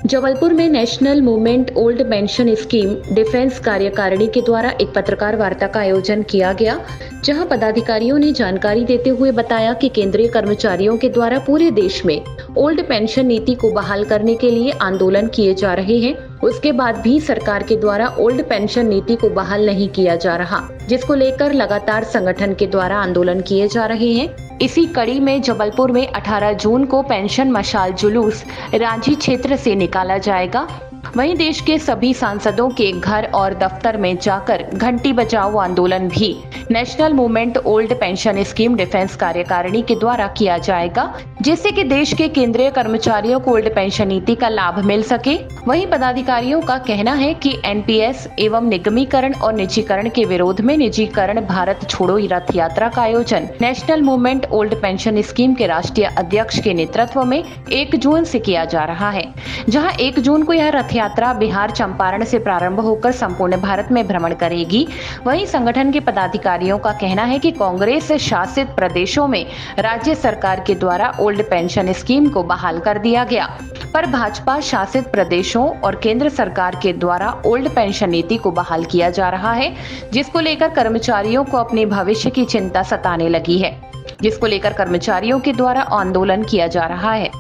जबलपुर में national movement old pension scheme defence कार्यकारिणी के द्वारा एक पत्रकार वार्ता का आयोजन किया गया, जहां पदाधिकारियों ने जानकारी देते हुए बताया कि केंद्रीय कर्मचारियों के द्वारा पूरे देश में ओल्ड पेंशन नीति को बहाल करने के लिए आंदोलन किए जा रहे हैं। उसके बाद भी सरकार के द्वारा ओल्ड पेंशन नीति को बहाल नहीं किया जा रहा, जिसको लेकर लगातार संगठन के द्वारा आंदोलन किए जा रहे हैं। इसी कड़ी में जबलपुर में 18 जून को पेंशन मशाल जुलूस रांची क्षेत्र से निकाला जाएगा। वहीं देश के सभी सांसदों के घर और दफ्तर में जाकर घंटी बजाओ आंदोलन भी national movement old pension scheme defence कार्यकारिणी के द्वारा किया जाएगा, जिससे कि देश के केंद्रीय कर्मचारियों को ओल्ड पेंशन नीति का लाभ मिल सके। वहीं पदाधिकारियों का कहना है कि एनपीएस एवं निगमीकरण और निजीकरण के विरोध में निजीकरण भारत छोड़ो रथ यात्रा का आयोजन national movement old pension scheme के राष्ट्रीय अध्यक्ष के नेतृत्व में 1 जून से किया जा रहा है, जहां 1 जून को यह रथ यात्रा बिहार चंपारण से प्रारंभ होकर संपूर्ण भारत में भ्रमण करेगी। वहीं संगठन के पदाधिकारियों का कहना है कि कांग्रेस शासित प्रदेशों में राज्य सरकार के द्वारा ओल्ड पेंशन स्कीम को बहाल कर दिया गया, पर भाजपा शासित प्रदेशों और केंद्र सरकार के द्वारा ओल्ड पेंशन नीति को बहाल किया जा रहा है, जिसको लेकर कर्मचारियों को अपने भविष्य की चिंता सताने लगी है, जिसको लेकर कर्मचारियों के द्वारा आंदोलन किया जा रहा है।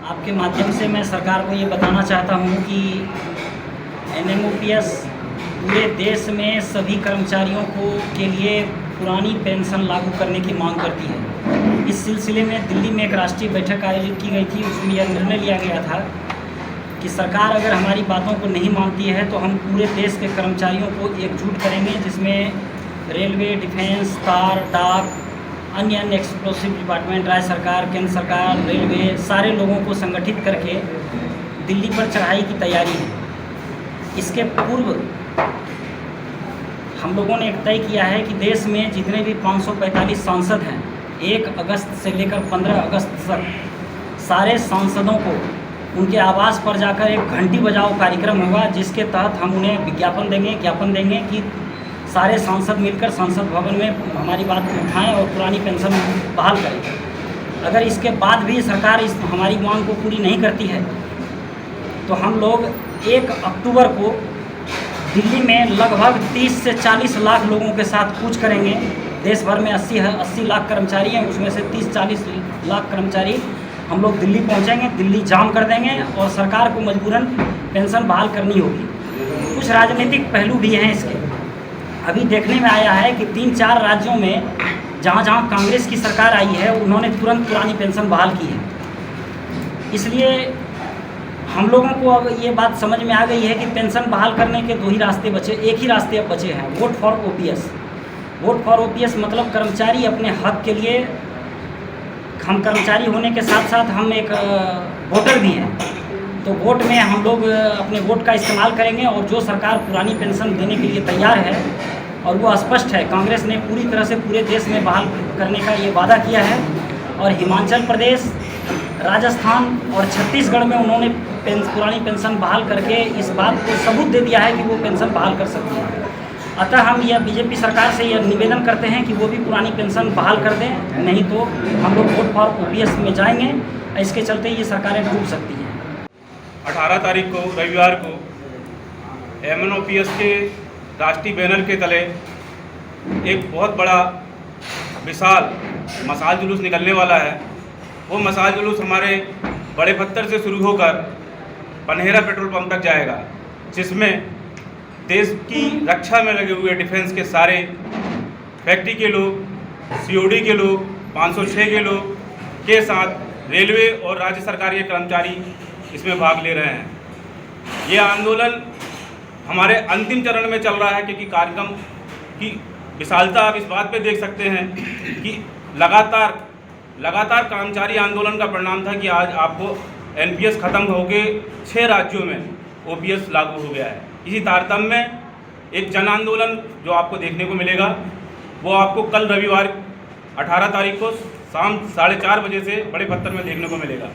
आपके माध्यम से मैं सरकार को ये बताना चाहता हूँ कि एनएमओपीएस पूरे देश में सभी कर्मचारियों के लिए पुरानी पेंशन लागू करने की मांग करती है। इस सिलसिले में दिल्ली में एक राष्ट्रीय बैठक आयोजित की गई थी। उसमें यह निर्णय लिया गया था कि सरकार अगर हमारी बातों को नहीं मानती है तो हम पूरे देश के कर्मचारियों को एकजुट करेंगे, जिसमें रेलवे, डिफेंस, तार, डाक, अन्य एक्सप्लोसिव डिपार्टमेंट, राज्य सरकार, केंद्र सरकार, रेलवे, सारे लोगों को संगठित करके दिल्ली पर चढ़ाई की तैयारी है। इसके पूर्व हम लोगों ने एक तय किया है कि देश में जितने भी 545 सांसद हैं, 1 अगस्त से लेकर 15 अगस्त तक सारे सांसदों को उनके आवास पर जाकर एक घंटी बजाओ कार्यक्रम होगा, जिसके तहत हम उन्हें ज्ञापन देंगे कि सारे सांसद मिलकर संसद भवन में हमारी बात को उठाएं और पुरानी पेंशन बहाल करें। अगर इसके बाद भी सरकार हमारी मांग को पूरी नहीं करती है तो हम लोग 1 अक्टूबर को दिल्ली में लगभग 30 से 40 लाख लोगों के साथ कूच करेंगे। देश भर में 80 लाख कर्मचारी हैं, उसमें से 30-40 लाख कर्मचारी हम लोग दिल्ली पहुंचेंगे, दिल्ली जाम कर देंगे और सरकार को मजबूरन पेंशन बहाल करनी होगी। कुछ राजनीतिक पहलू भी हैं इसके। अभी देखने में आया है कि 3-4 राज्यों में जहाँ कांग्रेस की सरकार आई है उन्होंने तुरंत पुरानी पेंशन बहाल की है। इसलिए हम लोगों को अब ये बात समझ में आ गई है कि पेंशन बहाल करने के 2 ही रास्ते बचे, एक ही रास्ते अब बचे हैं, vote for OPS. Vote for OPS मतलब कर्मचारी अपने हक के लिए, हम कर्मचारी होने के साथ साथ हम एक वोटर भी हैं, तो वोट में हम लोग अपने वोट का इस्तेमाल करेंगे और जो सरकार पुरानी पेंशन देने के लिए तैयार है और वो स्पष्ट है, कांग्रेस ने पूरी तरह से पूरे देश में बहाल करने का ये वादा किया है और हिमाचल प्रदेश, राजस्थान और छत्तीसगढ़ में उन्होंने पुरानी पेंशन बहाल करके इस बात को सबूत दे दिया है कि वो पेंशन बहाल कर सकती है। अतः हम यह बीजेपी सरकार से यह निवेदन करते हैं कि वो भी पुरानी पेंशन बहाल कर दें, नहीं तो हम लोग वोट फॉर ओपीएस में जाएंगे। इसके चलते ये सरकारें डूब सकती हैं। 18 तारीख को रविवार को एमएनओपीएस के राष्ट्रीय बैनर के तले एक बहुत बड़ा विशाल मशाल जुलूस निकलने वाला है। वो मशाल जुलूस हमारे बड़े पत्थर से शुरू होकर पनहेरा पेट्रोल पंप तक जाएगा, जिसमें देश की रक्षा में लगे हुए डिफेंस के सारे फैक्ट्री के लोग, सीओडी के लोग, 506 के लोग के साथ रेलवे और राज्य सरकार के कर्मचारी इसमें भाग ले रहे हैं। ये आंदोलन हमारे अंतिम चरण में चल रहा है, क्योंकि कार्यक्रम की विशालता आप इस बात पे देख सकते हैं कि लगातार कर्मचारी आंदोलन का परिणाम था कि आज आपको एनपीएस ख़त्म होकर 6 राज्यों में ओपीएस लागू हो गया है। इसी तारतम्य में एक जन आंदोलन जो आपको देखने को मिलेगा, वो आपको कल रविवार 18 तारीख को शाम 4:30 बजे से बड़े पत्थर में देखने को मिलेगा।